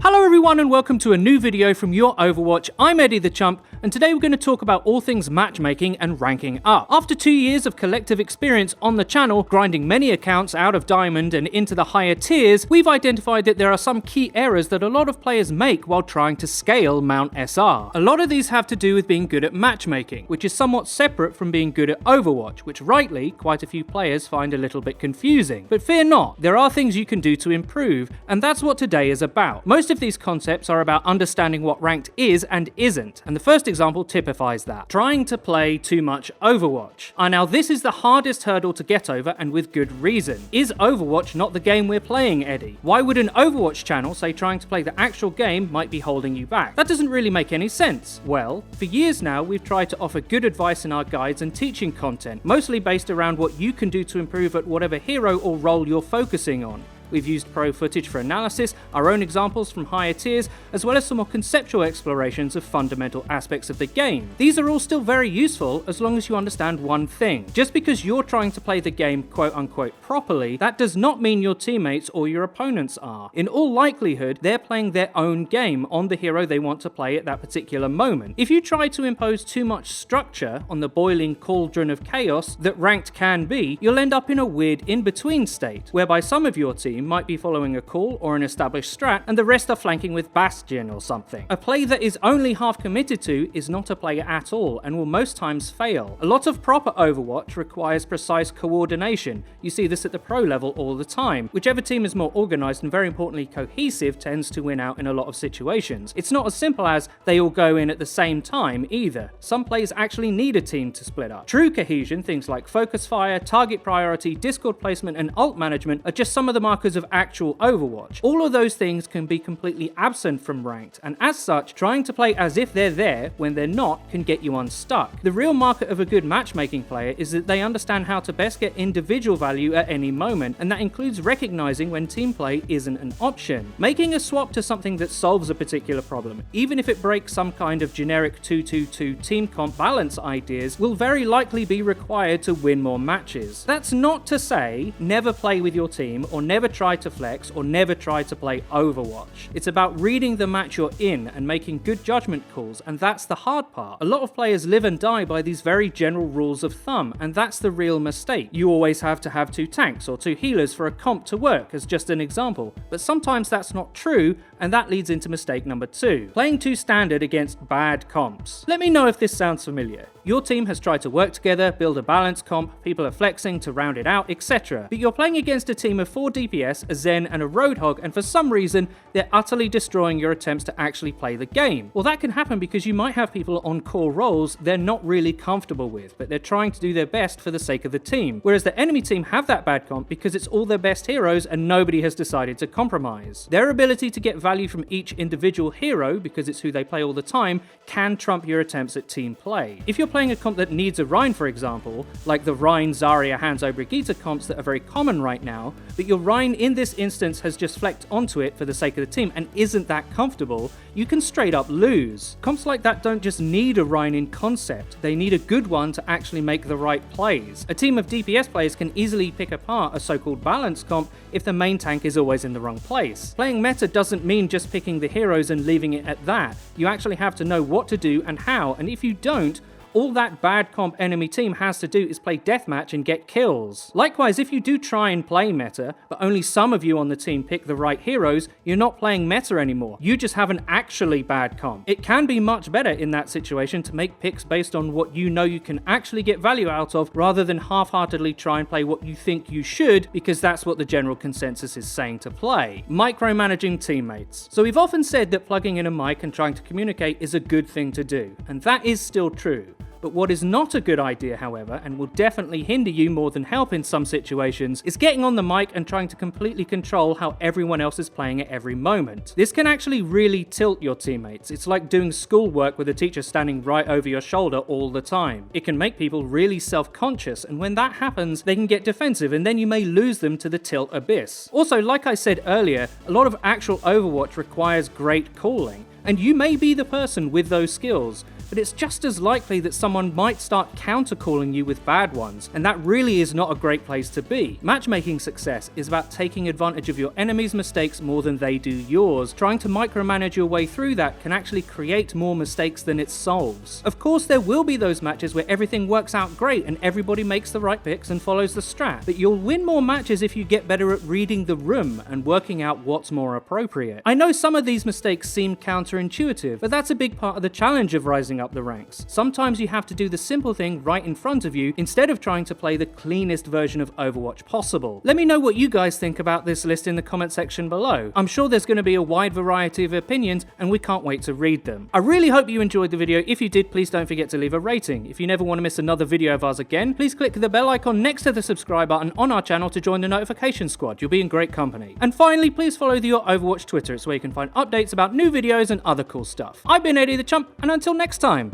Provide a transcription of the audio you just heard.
Hello everyone and welcome to a new video from Your Overwatch. I'm Eddie the Chump and today we're going to talk about all things matchmaking and ranking up. After 2 years of collective experience on the channel, grinding many accounts out of Diamond and into the higher tiers, we've identified that there are some key errors that a lot of players make while trying to scale Mount SR. A lot of these have to do with being good at matchmaking, which is somewhat separate from being good at Overwatch, which rightly quite a few players find a little bit confusing. But fear not, there are things you can do to improve, and that's what today is about. Most of these concepts are about understanding what ranked is and isn't, and the first example typifies that. Trying to play too much Overwatch. Now this is the hardest hurdle to get over, and with good reason. Is Overwatch not the game we're playing, Eddie? Why would an Overwatch channel say trying to play the actual game might be holding you back? That doesn't really make any sense. Well, for years now we've tried to offer good advice in our guides and teaching content, mostly based around what you can do to improve at whatever hero or role you're focusing on. We've used pro footage for analysis, our own examples from higher tiers, as well as some more conceptual explorations of fundamental aspects of the game. These are all still very useful as long as you understand one thing. Just because you're trying to play the game quote-unquote properly, that does not mean your teammates or your opponents are. In all likelihood, they're playing their own game on the hero they want to play at that particular moment. If you try to impose too much structure on the boiling cauldron of chaos that ranked can be, you'll end up in a weird in-between state, whereby some of your team might be following a call or an established strat and the rest are flanking with Bastion or something. A play that is only half committed to is not a play at all and will most times fail. A lot of proper Overwatch requires precise coordination. You see this at the pro level all the time. Whichever team is more organized and very importantly cohesive tends to win out in a lot of situations. It's not as simple as they all go in at the same time either. Some plays actually need a team to split up. True cohesion, things like focus fire, target priority, Discord placement and ult management are just some of the markers of actual Overwatch. All of those things can be completely absent from ranked, and as such, trying to play as if they're there when they're not can get you unstuck. The real marker of a good matchmaking player is that they understand how to best get individual value at any moment, and that includes recognizing when team play isn't an option. Making a swap to something that solves a particular problem, even if it breaks some kind of generic 2-2-2 team comp balance ideas, will very likely be required to win more matches. That's not to say never play with your team or never try to flex or never try to play Overwatch. It's about reading the match you're in and making good judgment calls, and that's the hard part. A lot of players live and die by these very general rules of thumb, and that's the real mistake. You always have to have 2 tanks or 2 healers for a comp to work, as just an example, but sometimes that's not true, and that leads into mistake number 2, playing too standard against bad comps. Let me know if this sounds familiar. Your team has tried to work together, build a balanced comp, people are flexing to round it out, etc. But you're playing against a team of 4 DPS, a Zen and a Roadhog, and for some reason, they're utterly destroying your attempts to actually play the game. Well, that can happen because you might have people on core roles they're not really comfortable with, but they're trying to do their best for the sake of the team. Whereas the enemy team have that bad comp because it's all their best heroes and nobody has decided to compromise. Their ability to get value from each individual hero, because it's who they play all the time, can trump your attempts at team play. If you're playing a comp that needs a Rhine, for example, like the Rhine, Zarya, Hanzo, Brigitte comps that are very common right now, but your Rhine in this instance has just flecked onto it for the sake of the team and isn't that comfortable, you can straight up lose. Comps like that don't just need a Rhine in concept, they need a good one to actually make the right plays. A team of DPS players can easily pick apart a so-called balanced comp if the main tank is always in the wrong place. Playing meta doesn't mean just picking the heroes and leaving it at that. You actually have to know what to do and how, and if you don't, all that bad comp enemy team has to do is play deathmatch and get kills. Likewise, if you do try and play meta, but only some of you on the team pick the right heroes, you're not playing meta anymore. You just have an actually bad comp. It can be much better in that situation to make picks based on what you know you can actually get value out of, rather than half-heartedly try and play what you think you should, because that's what the general consensus is saying to play. Micromanaging teammates. So we've often said that plugging in a mic and trying to communicate is a good thing to do, and that is still true. But what is not a good idea, however, and will definitely hinder you more than help in some situations, is getting on the mic and trying to completely control how everyone else is playing at every moment. This can actually really tilt your teammates. It's like doing schoolwork with a teacher standing right over your shoulder all the time. It can make people really self-conscious, and when that happens, they can get defensive, and then you may lose them to the tilt abyss. Also, like I said earlier, a lot of actual Overwatch requires great calling, and you may be the person with those skills, but it's just as likely that someone might start counter-calling you with bad ones, and that really is not a great place to be. Matchmaking success is about taking advantage of your enemy's mistakes more than they do yours. Trying to micromanage your way through that can actually create more mistakes than it solves. Of course, there will be those matches where everything works out great and everybody makes the right picks and follows the strat, but you'll win more matches if you get better at reading the room and working out what's more appropriate. I know some of these mistakes seem counterintuitive, but that's a big part of the challenge of rising up the ranks. Sometimes you have to do the simple thing right in front of you instead of trying to play the cleanest version of Overwatch possible. Let me know what you guys think about this list in the comment section below. I'm sure there's going to be a wide variety of opinions and we can't wait to read them. I really hope you enjoyed the video. If you did, please don't forget to leave a rating. If you never want to miss another video of ours again, please click the bell icon next to the subscribe button on our channel to join the notification squad. You'll be in great company. And finally, please follow the Your Overwatch Twitter. It's where you can find updates about new videos and other cool stuff. I've been Eddie the Chump, and until next time.